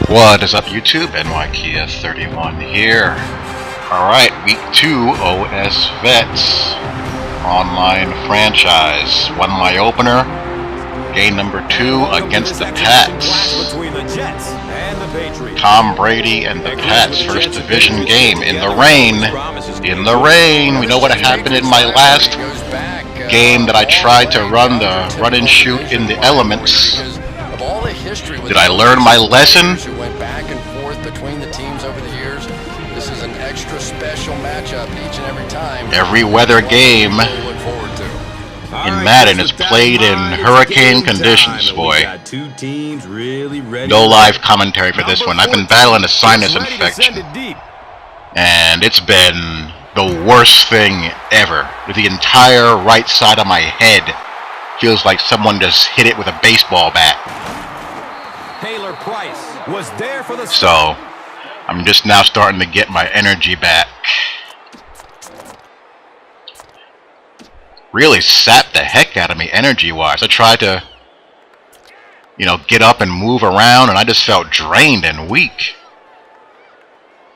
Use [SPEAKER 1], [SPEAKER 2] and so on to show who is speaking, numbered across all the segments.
[SPEAKER 1] What is up, YouTube? NYKia31 here. Alright, week 2 OS Vets online franchise. Won my opener. Game number 2 against the Pats. Tom Brady and the Pats, first division game in the rain. In the rain. We know what happened in my last game that I tried to run and shoot in the elements. Did I learn my lesson?
[SPEAKER 2] Went back and forth between the teams over the years. This is an extra special matchup each and every time.
[SPEAKER 1] Every weather game in Madden is played in hurricane conditions, boy. No live commentary for this one. I've been battling a sinus infection, and it's been the worst thing ever. The entire right side of my head feels like someone just hit it with a baseball bat.
[SPEAKER 3] Was there for the
[SPEAKER 1] so I'm just now starting to get my energy back. Really sapped the heck out of me energy wise. I tried to, get up and move around, and I just felt drained and weak.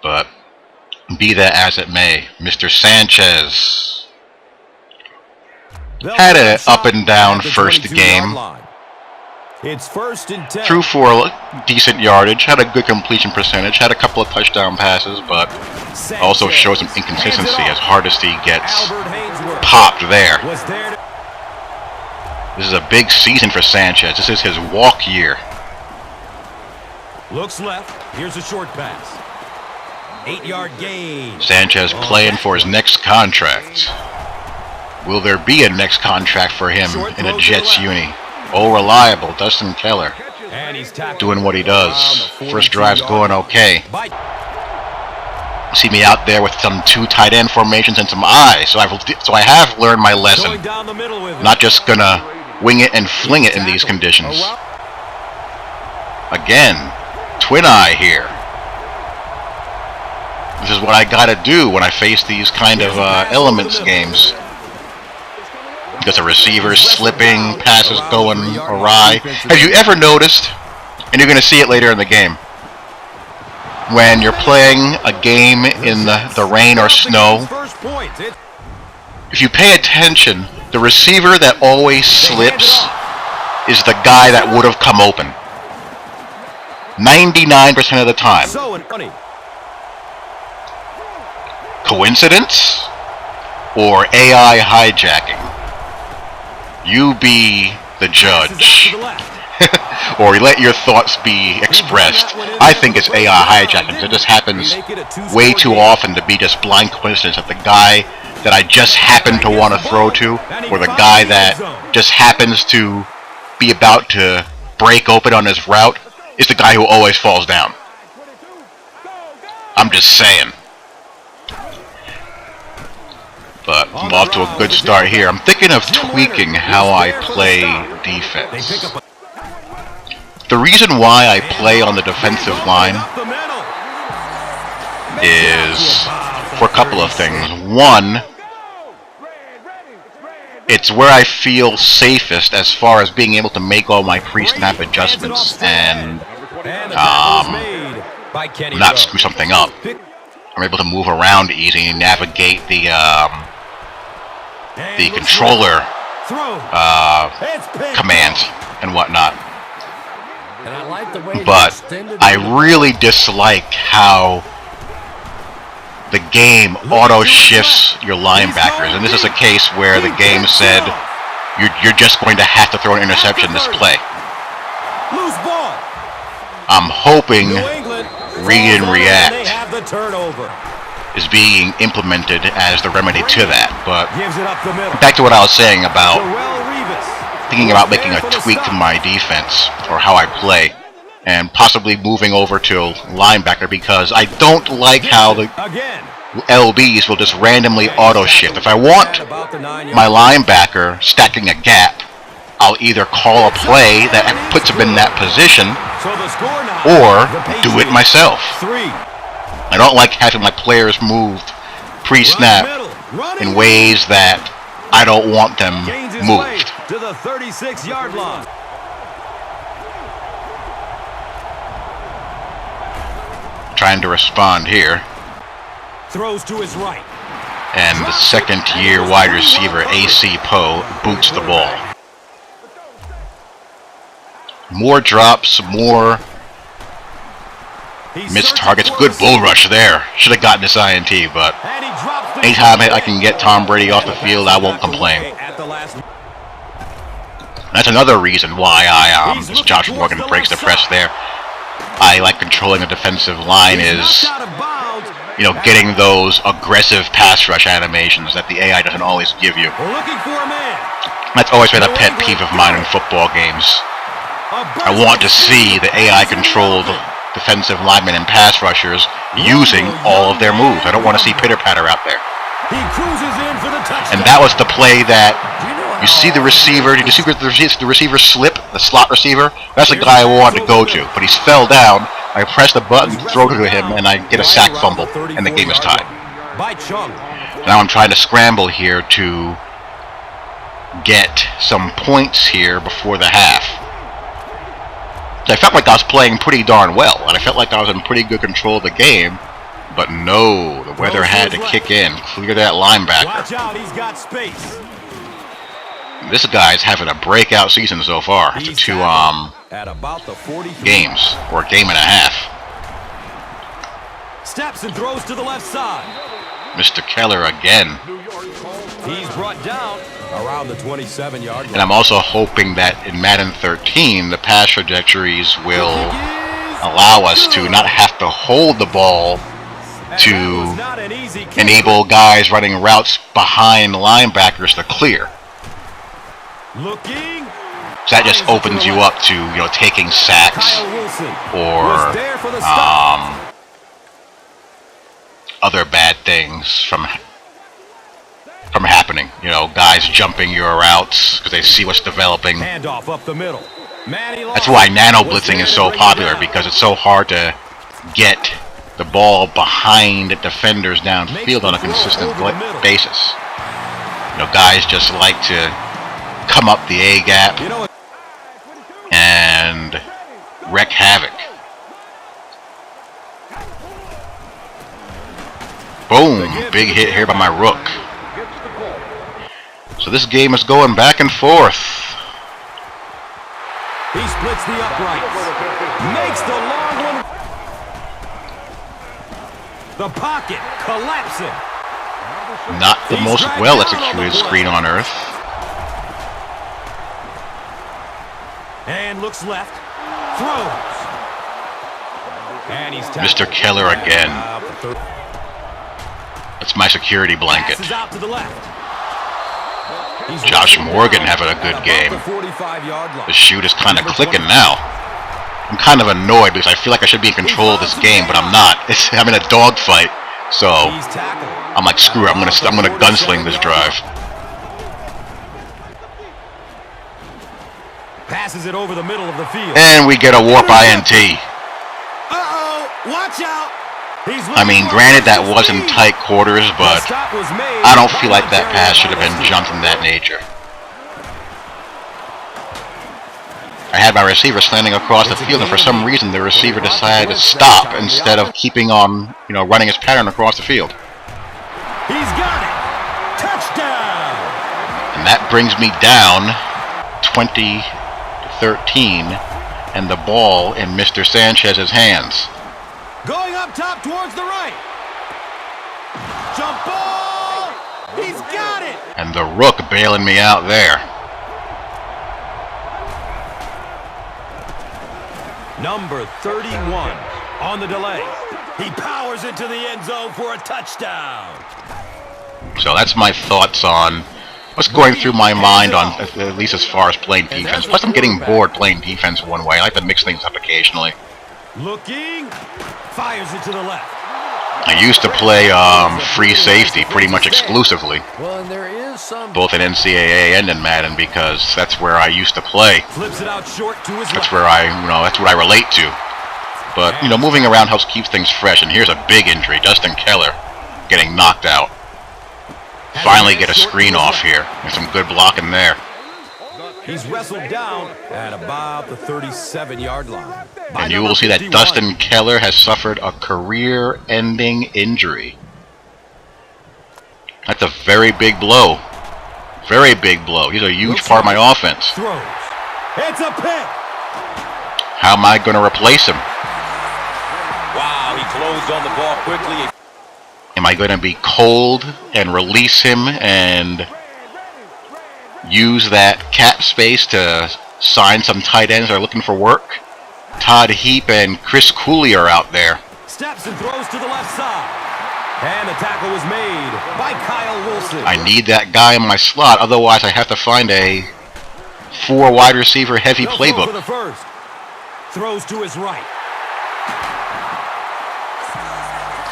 [SPEAKER 1] But be that as it may, Mr. Sanchez had an up and down first game.
[SPEAKER 3] It's 1st and 10.
[SPEAKER 1] Threw for decent yardage, had a good completion percentage, had a couple of touchdown passes, but also showed some inconsistency as Hardesty gets popped there. This is a big season for Sanchez. This is his walk year.
[SPEAKER 3] Looks left. Here's a short pass. 8-yard gain.
[SPEAKER 1] Sanchez playing for his next contract. Will there be a next contract for him in a Jets uni? Oh, reliable, Dustin Keller, doing what he does. First drive's going okay. See me out there with some 2 tight end formations and some eyes, so I have learned my lesson. Not just gonna wing it and fling it in these conditions. Again, twin eye here. This is what I gotta do when I face these kind of elements games. Because a receiver slipping, passes going awry. Have you ever noticed, and you're going to see it later in the game, when you're playing a game in the rain or snow, if you pay attention, the receiver that always slips is the guy that would have come open. 99% of the time. Coincidence? Or AI hijacking? You be the judge. Or let your thoughts be expressed. I think it's AI hijacking. It just happens way too often to be just blind coincidence that the guy that I just happen to want to throw to, or the guy that just happens to be about to break open on his route, is the guy who always falls down. I'm just saying. But I'm off to a good start here. I'm thinking of tweaking how I play defense. The reason why I play on the defensive line is for a couple of things. One, it's where I feel safest as far as being able to make all my pre-snap adjustments and not screw something up. I'm able to move around easy and navigate the controller commands and whatnot. But I really dislike how the game auto shifts your linebackers, and this is a case where the game said you're just going to have to throw an interception this play. I'm hoping read and react is being implemented as the remedy to that. But back to what I was saying about thinking about making a tweak to my defense or how I play, and possibly moving over to linebacker, because I don't like how the LBs will just randomly auto shift. If I want my linebacker stacking a gap, I'll either call a play that puts him in that position or do it myself. I don't like having my players moved pre-snap in ways that I don't want them moved.
[SPEAKER 3] To the 36-yard line.
[SPEAKER 1] trying to respond here.
[SPEAKER 3] Throws to his right.
[SPEAKER 1] And the second-year wide receiver, A.C. Poe, boots the ball. More drops, more missed targets. Good bull rush there. Should have gotten this INT, but anytime I can get Tom Brady off the field, I won't complain. That's another reason why as Josh Morgan breaks the press there, I like controlling the defensive line is, you know, getting those aggressive pass rush animations that the AI doesn't always give you. That's always been a pet peeve of mine in football games. I want to see the AI-controlled defensive linemen and pass rushers using all of their moves. I don't want to see pitter-patter out there. And that was the play that you see the receiver. Did you see the receiver slip? The slot receiver? That's the guy I wanted to go to. But he fell down. I press the button, throw it to him, and I get a sack fumble, and the game is tied. Now I'm trying to scramble here to get some points here before the half. I felt like I was playing pretty darn well, and I felt like I was in pretty good control of the game, but no, the weather had to kick in, clear that linebacker.
[SPEAKER 3] Watch out, he's got space.
[SPEAKER 1] This guy's having a breakout season so far after two
[SPEAKER 3] at about the 43.
[SPEAKER 1] games, or a game and a half.
[SPEAKER 3] Steps and throws to the left side.
[SPEAKER 1] Mr. Keller again.
[SPEAKER 3] He's brought down around the 27-yard line.
[SPEAKER 1] And I'm also hoping that in Madden 13, the pass trajectories will allow us to not have to hold the ball to enable guys running routes behind linebackers to clear.
[SPEAKER 3] Looking.
[SPEAKER 1] So that just opens you up to, you know, taking sacks or other bad things from happening. You know, guys jumping your routes because they see what's developing.
[SPEAKER 3] Handoff up the middle.
[SPEAKER 1] That's why nano blitzing is so popular, because it's so hard to get the ball behind defenders downfield on a consistent basis. You know, guys just like to come up the A gap and wreak havoc. Boom! Big hit here by my rook. So this game is going back and forth.
[SPEAKER 3] He splits the uprights. Makes the long one. The pocket collapsing.
[SPEAKER 1] Not the most well-executed screen on earth.
[SPEAKER 3] And looks left. Throws. And he's
[SPEAKER 1] Mr. Keller again. That's my security blanket.
[SPEAKER 3] Out to the left.
[SPEAKER 1] Josh Morgan having a good game. The shoot is kind of clicking now. I'm kind of annoyed because I feel like I should be in control of this game, but I'm not. I'm in a dogfight, so I'm like, screw it. I'm gonna gunsling this drive.
[SPEAKER 3] Passes it over the middle of the field.
[SPEAKER 1] And we get a warp INT.
[SPEAKER 3] Uh-oh, watch out.
[SPEAKER 1] I mean, granted that was in tight quarters, but I don't feel like that pass should have been jumped in that nature. I had my receiver standing across the field, and for some reason the receiver decided to stop instead of keeping on, you know, running his pattern across the field.
[SPEAKER 3] He's got it. Touchdown.
[SPEAKER 1] And that brings me down 20-13, and the ball in Mr. Sanchez's hands.
[SPEAKER 3] Going up top towards the right. Jump ball. He's got it.
[SPEAKER 1] And the rook bailing me out there.
[SPEAKER 3] Number 31 on the delay. He powers into the end zone for a touchdown.
[SPEAKER 1] So that's my thoughts on what's going through my mind on, at least as far as playing defense. Plus I'm getting bored playing defense one way. I like to mix things up occasionally.
[SPEAKER 3] Looking. Fires it to the left.
[SPEAKER 1] I used to play free safety pretty much exclusively, both in NCAA and in Madden, because that's where I used to play.
[SPEAKER 3] Flips it out short to his
[SPEAKER 1] that's where that's what I relate to. But, you know, moving around helps keep things fresh, and here's a big injury. Dustin Keller getting knocked out. Finally get a screen off here. There's some good blocking there.
[SPEAKER 3] He's wrestled down at about the 37-yard line.
[SPEAKER 1] And you will see that Dustin Keller has suffered a career-ending injury. That's a very big blow. Very big blow. He's a huge part of my offense.
[SPEAKER 3] Throws. It's a pick.
[SPEAKER 1] How am I going to replace him?
[SPEAKER 3] Wow, he closed on the ball quickly.
[SPEAKER 1] Am I going to be cold and release him and use that cap space to sign some tight ends that are looking for work? Todd Heap and Chris Cooley are out there.
[SPEAKER 3] Steps and throws to the left side. And the tackle was made by Kyle Wilson.
[SPEAKER 1] I need that guy in my slot, otherwise I have to find a 4 wide receiver heavy playbook.
[SPEAKER 3] For the first. Throws to his right.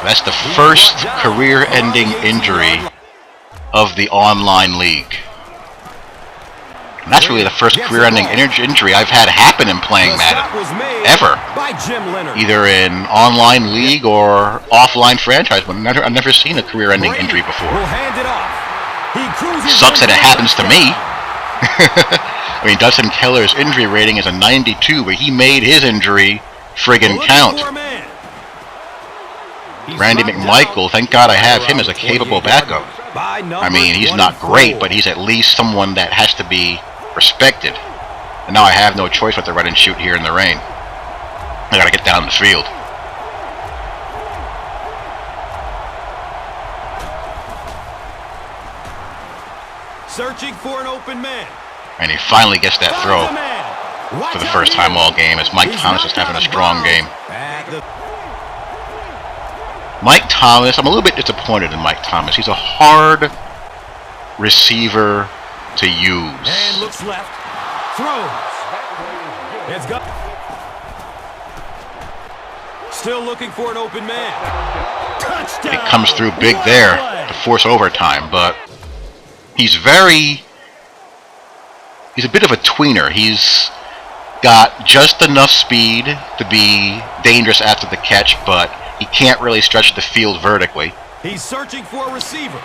[SPEAKER 1] That's the first career-ending injury of the online league. And that's really the first career-ending injury I've had happen in playing Madden, ever. Either in online league or offline franchise, but I've never seen a career-ending injury before. Sucks that it happens to me. I mean, Dustin Keller's injury rating is a 92, but he made his injury friggin' count. Randy McMichael, thank God I have him as a capable backup. I mean, he's not great, but he's at least someone that has to be respected. And now I have no choice but to run and shoot here in the rain. I gotta get down the field.
[SPEAKER 3] Searching for an open man.
[SPEAKER 1] And he finally gets that throw for the first time all game, as Mike Thomas is having a strong game. Mike Thomas, I'm a little bit disappointed in Mike Thomas. He's a hard receiver to use.
[SPEAKER 3] And looks left. Throws. It's got. Still looking for an open man. Touchdown.
[SPEAKER 1] It comes through big there to force overtime, but he's a bit of a tweener. He's got just enough speed to be dangerous after the catch, but he can't really stretch the field vertically.
[SPEAKER 3] He's searching for a receiver.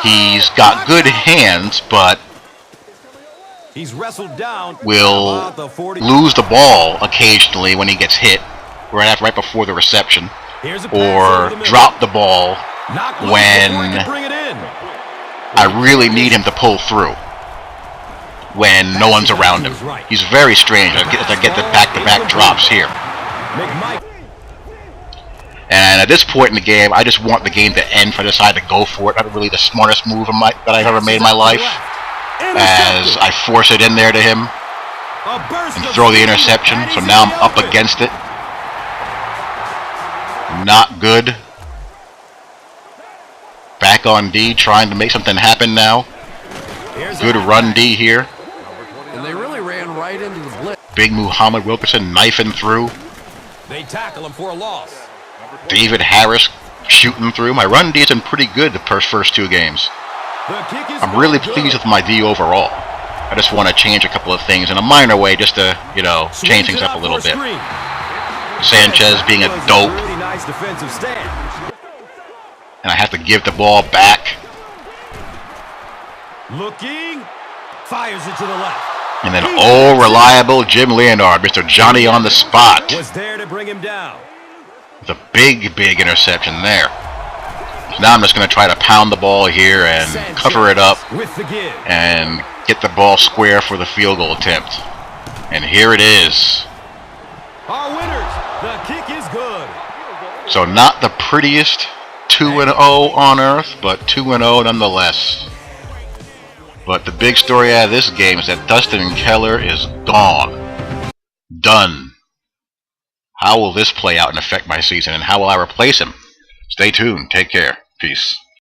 [SPEAKER 1] He's got good hands, but
[SPEAKER 3] he's wrestled down.
[SPEAKER 1] Will lose the ball occasionally when he gets hit, right before the reception, or drop the ball when I really need him to pull through, when no one's around him. He's very strange as I get the back-to-back drops here. And at this point in the game, I just want the game to end if I decide to go for it. Not really the smartest move that I've ever made in my life, as I force it in there to him and throw the interception. So now I'm up against it. Not good. Back on D, trying to make something happen now. Good run D here.
[SPEAKER 2] And they really ran right into the blitz.
[SPEAKER 1] Big Muhammad Wilkerson knifing through.
[SPEAKER 3] They tackle him for a loss.
[SPEAKER 1] David Harris shooting through. My run D has been pretty good the first 2 games. I'm really pleased with my D overall. I just want to change a couple of things in a minor way, just to, change things up a little bit. Sanchez being a dope. And I have to give the ball back.
[SPEAKER 3] Looking, fires it to the left.
[SPEAKER 1] And then reliable Jim Leonard, Mr. Johnny on the spot.
[SPEAKER 3] Was there to bring him down.
[SPEAKER 1] It's a big interception there. So now I'm just going to try to pound the ball here and cover it up and get the ball square for the field goal attempt. And here it is.
[SPEAKER 3] Our winners, the kick is good.
[SPEAKER 1] So not the prettiest 2-0 on earth, but 2-0 nonetheless. But the big story out of this game is that Dustin Keller is gone. Done. How will this play out and affect my season, and how will I replace him? Stay tuned. Take care. Peace.